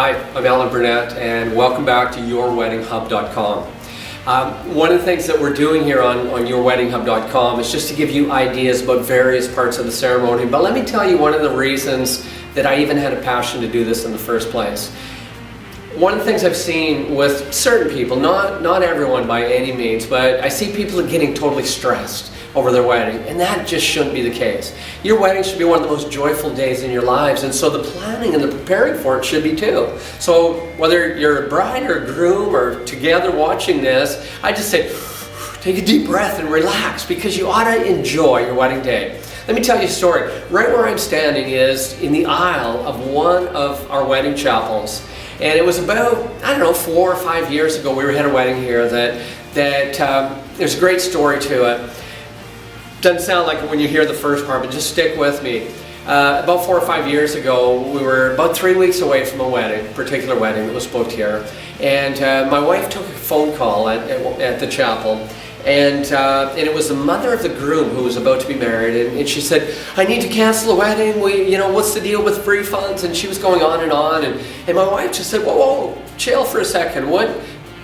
Hi, I'm Alan Burnett, and welcome back to yourweddinghub.com. One of the things that we're doing here on yourweddinghub.com is just to give you ideas about various parts of the ceremony. But let me tell you one of the reasons that I even had a passion to do this in the first place. One of the things I've seen with certain people, not everyone by any means, but I see people getting totally stressed over their wedding, and that just shouldn't be the case. Your wedding should be one of the most joyful days in your lives, and so the planning and the preparing for it should be too. So whether you're a bride or a groom or together watching this, I just say, take a deep breath and relax, because you ought to enjoy your wedding day. Let me tell you a story. Right where I'm standing is in the aisle of one of our wedding chapels. And it was about, 4 or 5 years ago, we had a wedding here that there's a great story to it. Doesn't sound like it when you hear the first part, but just stick with me. About 4 or 5 years ago, we were about 3 weeks away from a particular wedding that was booked here. And my wife took a phone call at the chapel. And it was the mother of the groom who was about to be married, and she said, I need to cancel the wedding, what's the deal with refunds? And she was going on, and my wife just said, whoa, chill for a second,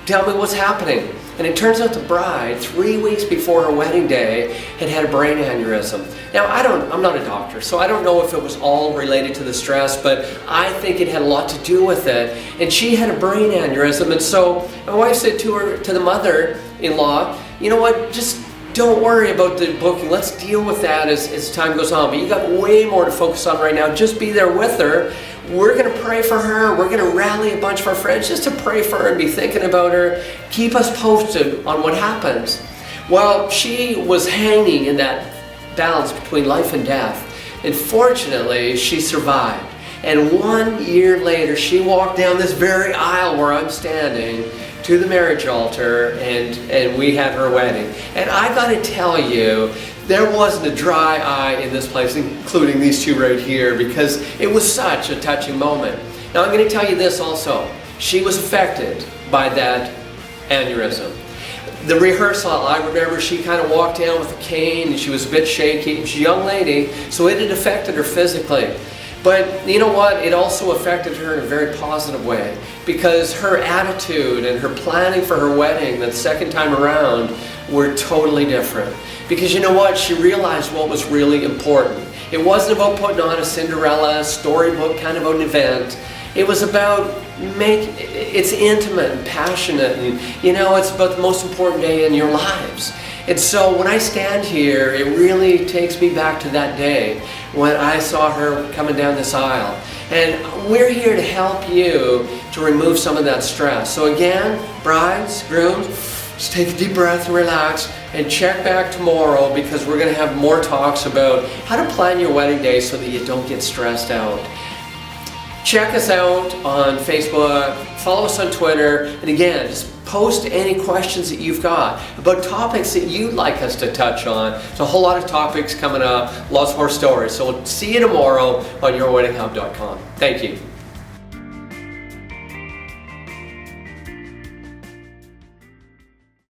tell me what's happening. And it turns out the bride, 3 weeks before her wedding day, had a brain aneurysm. Now, I'm not a doctor, so I don't know if it was all related to the stress, but I think it had a lot to do with it. And she had a brain aneurysm, and so my wife said to the mother-in-law, you know what, just don't worry about the booking. Let's deal with that as time goes on. But you got way more to focus on right now. Just be there with her. We're going to pray for her. We're going to rally a bunch of our friends just to pray for her and be thinking about her. Keep us posted on what happens. Well, she was hanging in that balance between life and death. And fortunately, she survived. And 1 year later, she walked down this very aisle where I'm standing to the marriage altar, and we had her wedding. And I got to tell you, there wasn't a dry eye in this place, including these two right here, because it was such a touching moment. Now I'm going to tell you this also. She was affected by that aneurysm. The rehearsal, I remember she kind of walked down with a cane, and she was a bit shaky. She's a young lady, so it had affected her physically. But you know what? It also affected her in a very positive way, because her attitude and her planning for her wedding that second time around were totally different. Because you know what? She realized what was really important. It wasn't about putting on a Cinderella storybook kind of an event. It was about it's intimate and passionate, and it's about the most important day in your lives. And so when I stand here, it really takes me back to that day when I saw her coming down this aisle. And we're here to help you to remove some of that stress. So again, brides, grooms, just take a deep breath and relax, and check back tomorrow, because we're going to have more talks about how to plan your wedding day so that you don't get stressed out. Check us out on Facebook, follow us on Twitter, and again, just post any questions that you've got about topics that you'd like us to touch on. There's a whole lot of topics coming up, lots more stories. So we'll see you tomorrow on yourweddinghub.com. Thank you.